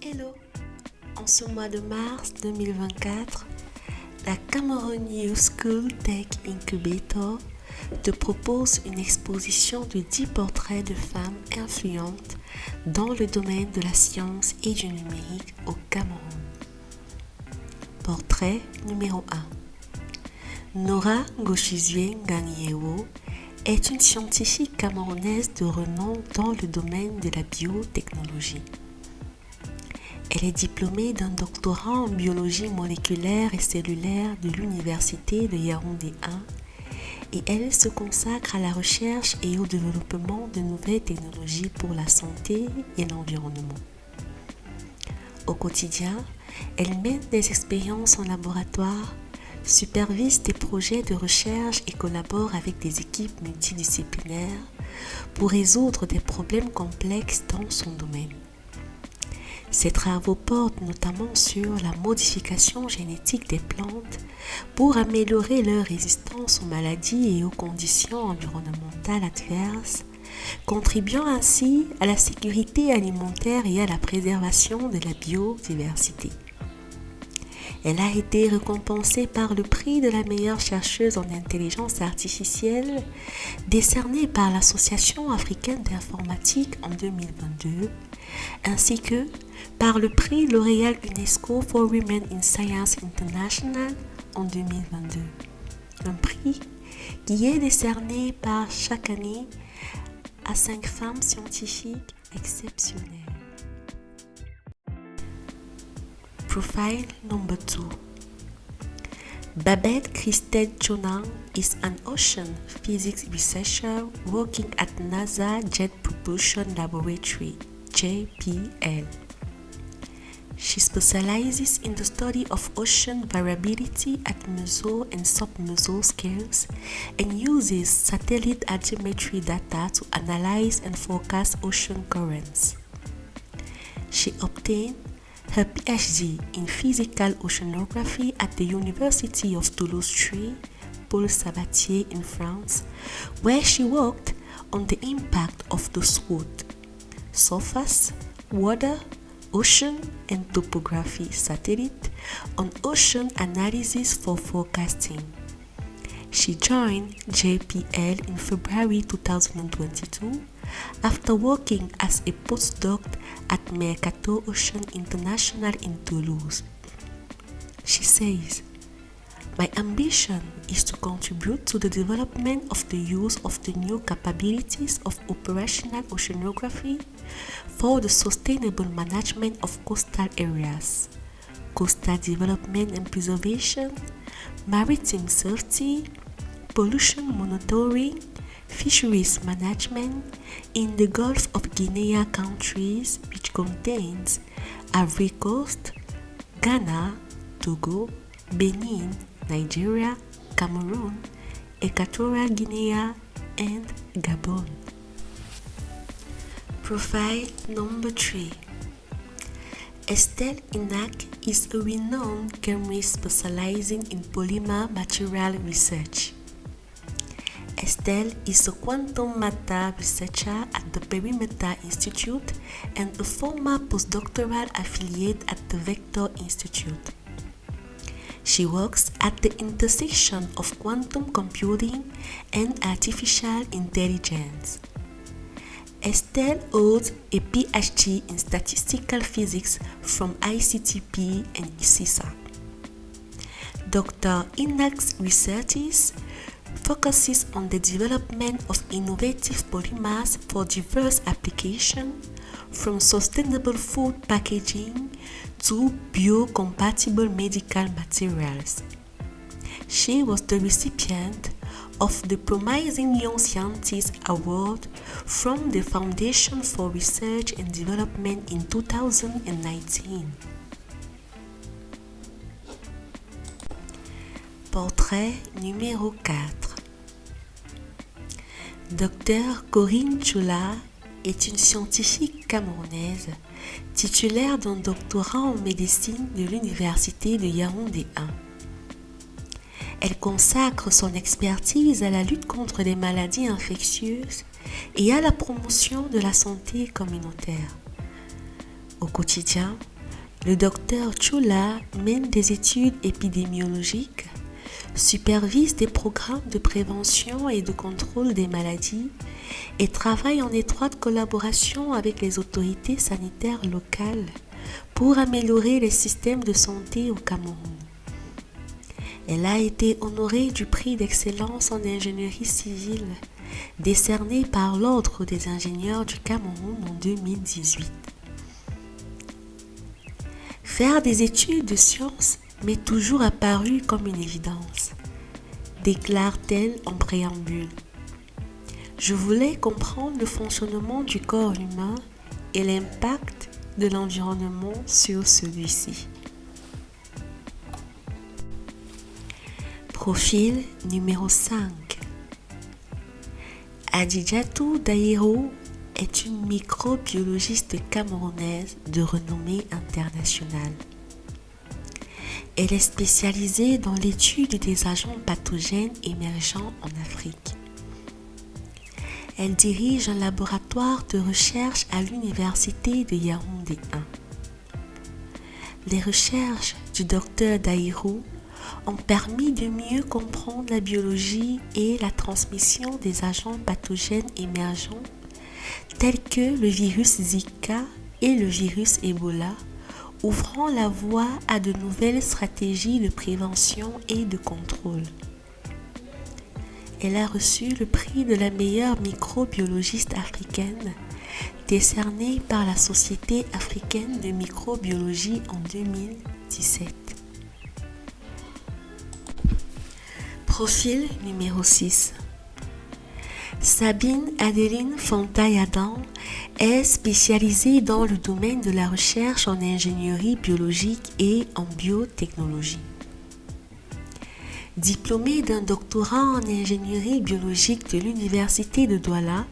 Hello! En ce mois de mars 2024, la Cameroun Youth School Tech Incubator te propose une exposition de 10 portraits de femmes influentes dans le domaine de la science et du numérique au Cameroun. Portrait numéro 1. Nora Ngochizue Nganyewo est une scientifique camerounaise de renom dans le domaine de la biotechnologie. Elle est diplômée d'un doctorat en biologie moléculaire et cellulaire de l'Université de Yaoundé 1 et elle se consacre à la recherche et au développement de nouvelles technologies pour la santé et l'environnement. Au quotidien, elle mène des expériences en laboratoire, supervise des projets de recherche et collabore avec des équipes multidisciplinaires pour résoudre des problèmes complexes dans son domaine. Ses travaux portent notamment sur la modification génétique des plantes pour améliorer leur résistance aux maladies et aux conditions environnementales adverses, contribuant ainsi à la sécurité alimentaire et à la préservation de la biodiversité. Elle a été récompensée par le prix de la meilleure chercheuse en intelligence artificielle, décerné par l'Association africaine d'informatique en 2022, ainsi que par le prix L'Oréal UNESCO for Women in Science International en 2022. Un prix qui est décerné par chaque année à 5 femmes scientifiques exceptionnelles. Profile number 2. Babette Christelle Chonang is an ocean physics researcher working at NASA Jet Propulsion Laboratory, JPL. She specializes in the study of ocean variability at meso and submeso scales and uses satellite altimetry data to analyze and forecast ocean currents. She obtained her PhD in physical oceanography at the University of Toulouse-III, Paul Sabatier in France, where she worked on the impact of the SWOT, surface, water, ocean and topography satellite on ocean analysis for forecasting. She joined JPL in February 2022 after working as a postdoc at Mercator Ocean International in Toulouse. She says, "My ambition is to contribute to the development of the use of the new capabilities of operational oceanography for the sustainable management of coastal areas, coastal development and preservation, maritime safety, pollution monitoring, fisheries management in the Gulf of Guinea countries, which contains Ivory Coast, Ghana, Togo, Benin, Nigeria, Cameroon, Equatorial Guinea, and Gabon." Profile number 3. Estelle Inac is a renowned chemist specializing in polymer material research. Estelle is a quantum matter researcher at the Perimeter Institute and a former postdoctoral affiliate at the Vector Institute. She works at the intersection of quantum computing and artificial intelligence. Estelle holds a PhD in statistical physics from ICTP and ICISA. Dr. Inac's research focuses on the development of innovative polymers for diverse applications, from sustainable food packaging to biocompatible medical materials. She was the recipient of the Promising Young Scientist Award from the Foundation for Research and Development in 2019. Portrait numéro 4. Dr. Corinne Choula est une scientifique camerounaise titulaire d'un doctorat en médecine de l'Université de Yaoundé 1. Elle consacre son expertise à la lutte contre les maladies infectieuses et à la promotion de la santé communautaire. Au quotidien, le docteur Chula mène des études épidémiologiques, supervise des programmes de prévention et de contrôle des maladies et travaille en étroite collaboration avec les autorités sanitaires locales pour améliorer les systèmes de santé au Cameroun. Elle a été honorée du prix d'excellence en ingénierie civile, décerné par l'Ordre des ingénieurs du Cameroun en 2018. Faire des études de sciences m'est toujours apparu comme une évidence, déclare-t-elle en préambule. Je voulais comprendre le fonctionnement du corps humain et l'impact de l'environnement sur celui-ci. Profil numéro 5. Adidjatou Daïro est une microbiologiste camerounaise de renommée internationale. Elle est spécialisée dans l'étude des agents pathogènes émergents en Afrique. Elle dirige un laboratoire de recherche à l'université de Yaoundé 1. Les recherches du Dr Daïro ont permis de mieux comprendre la biologie et la transmission des agents pathogènes émergents tels que le virus Zika et le virus Ebola, ouvrant la voie à de nouvelles stratégies de prévention et de contrôle. Elle a reçu le prix de la meilleure microbiologiste africaine, décerné par la Société africaine de microbiologie en 2017. Profil numéro 6. Sabine Adeline Fontaille-Adam est spécialisée dans le domaine de la recherche en ingénierie biologique et en biotechnologie. Diplômée d'un doctorat en ingénierie biologique de l'Université de Douala,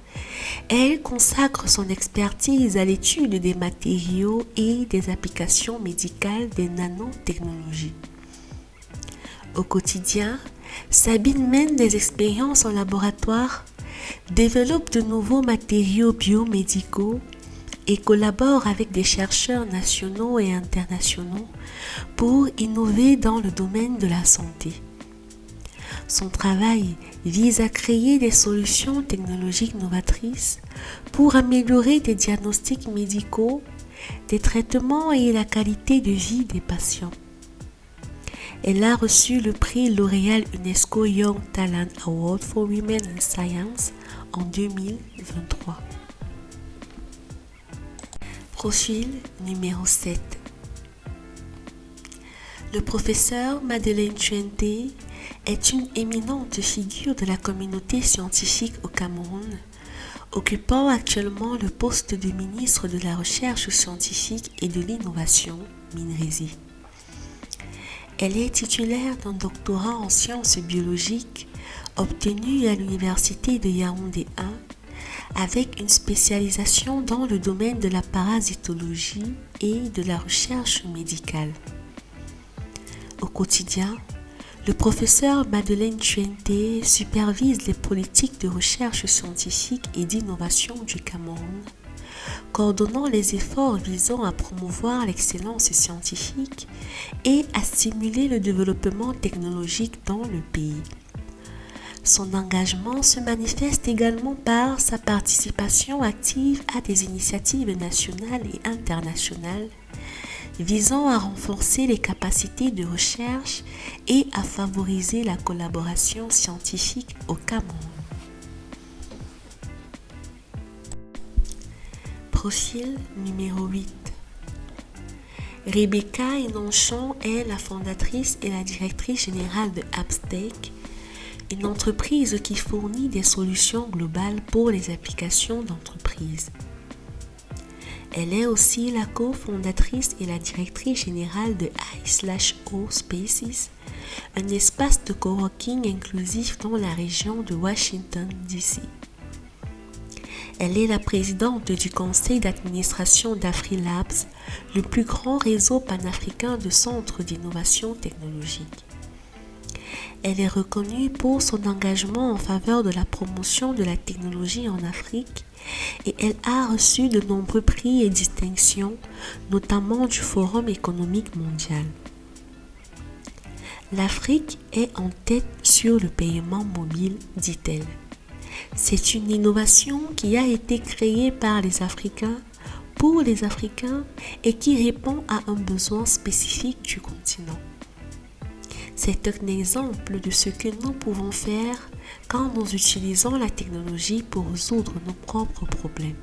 elle consacre son expertise à l'étude des matériaux et des applications médicales des nanotechnologies. Au quotidien, Sabine mène des expériences en laboratoire, développe de nouveaux matériaux biomédicaux et collabore avec des chercheurs nationaux et internationaux pour innover dans le domaine de la santé. Son travail vise à créer des solutions technologiques novatrices pour améliorer des diagnostics médicaux, des traitements et la qualité de vie des patients. Elle a reçu le prix L'Oréal UNESCO Young Talent Award for Women in Science en 2023. Profil numéro 7. Le professeur Madeleine Chuente est une éminente figure de la communauté scientifique au Cameroun, occupant actuellement le poste de ministre de la Recherche scientifique et de l'Innovation, MINRESI. Elle est titulaire d'un doctorat en sciences biologiques obtenu à l'Université de Yaoundé 1 avec une spécialisation dans le domaine de la parasitologie et de la recherche médicale. Au quotidien, le professeur Madeleine Chuente supervise les politiques de recherche scientifique et d'innovation du Cameroun, coordonnant les efforts visant à promouvoir l'excellence scientifique et à stimuler le développement technologique dans le pays. Son engagement se manifeste également par sa participation active à des initiatives nationales et internationales visant à renforcer les capacités de recherche et à favoriser la collaboration scientifique au Cameroun. Profil numéro 8. Rebecca Enonchon est la fondatrice et la directrice générale de Appstec, une entreprise qui fournit des solutions globales pour les applications d'entreprise. Elle est aussi la cofondatrice et la directrice générale de I/O Spaces, un espace de coworking inclusif dans la région de Washington, D.C. Elle est la présidente du conseil d'administration d'AfriLabs, le plus grand réseau panafricain de centres d'innovation technologique. Elle est reconnue pour son engagement en faveur de la promotion de la technologie en Afrique et elle a reçu de nombreux prix et distinctions, notamment du Forum économique mondial. L'Afrique est en tête sur le paiement mobile, dit-elle. C'est une innovation qui a été créée par les Africains pour les Africains et qui répond à un besoin spécifique du continent. C'est un exemple de ce que nous pouvons faire quand nous utilisons la technologie pour résoudre nos propres problèmes.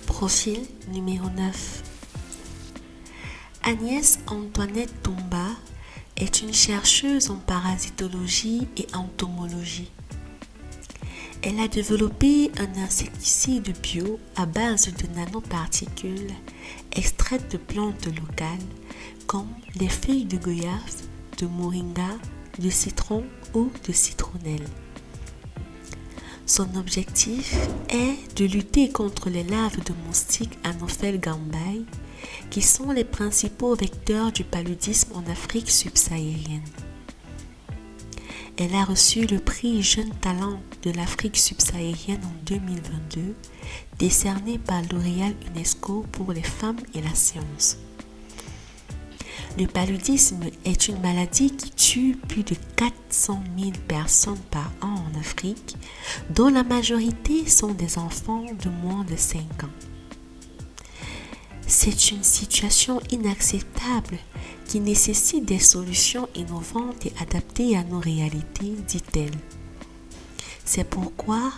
Profil numéro 9. Agnès Antoinette Toumba est une chercheuse en parasitologie et entomologie. Elle a développé un insecticide bio à base de nanoparticules extraites de plantes locales comme les feuilles de goyave, de moringa, de citron ou de citronnelle. Son objectif est de lutter contre les larves de moustiques Anopheles gambae qui sont les principaux vecteurs du paludisme en Afrique subsaharienne. Elle a reçu le prix Jeune Talent de l'Afrique subsaharienne en 2022, décerné par L'Oréal UNESCO pour les femmes et la science. Le paludisme est une maladie qui tue plus de 400 000 personnes par an en Afrique, dont la majorité sont des enfants de moins de 5 ans. C'est une situation inacceptable qui nécessite des solutions innovantes et adaptées à nos réalités, dit-elle. C'est pourquoi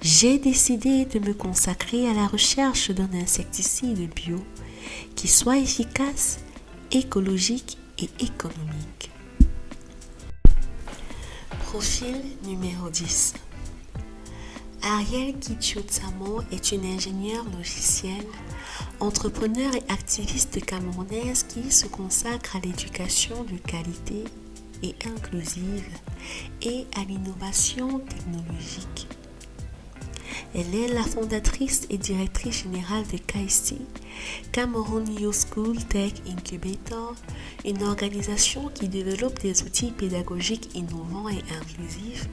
j'ai décidé de me consacrer à la recherche d'un insecticide bio qui soit efficace, écologique et économique. Profil numéro 10. Ariel Kitiotsamo est une ingénieure logicielle, entrepreneur et activiste camerounaise qui se consacre à l'éducation de qualité et inclusive et à l'innovation technologique. Elle est la fondatrice et directrice générale de KIC, Cameroun Youth School Tech Incubator, une organisation qui développe des outils pédagogiques innovants et inclusifs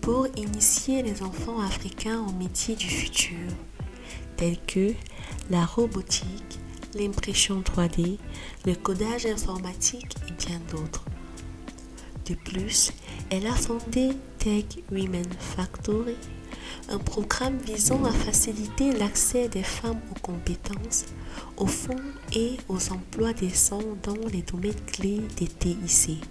pour initier les enfants africains aux métiers du futur, tels que la robotique, l'impression 3D, le codage informatique et bien d'autres. De plus, elle a fondé Tech Women Factory, un programme visant à faciliter l'accès des femmes aux compétences, aux fonds et aux emplois décents dans les domaines clés des TIC.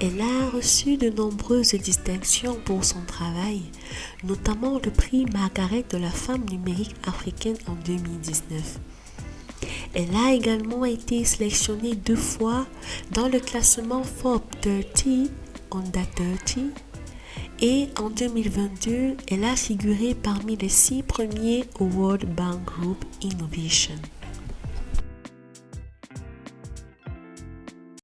Elle a reçu de nombreuses distinctions pour son travail, notamment le prix Margaret de la femme numérique africaine en 2019. Elle a également été sélectionnée 2 fois dans le classement Forbes 30 Under 30 et en 2022, elle a figuré parmi les 6 premiers au World Bank Group Innovation.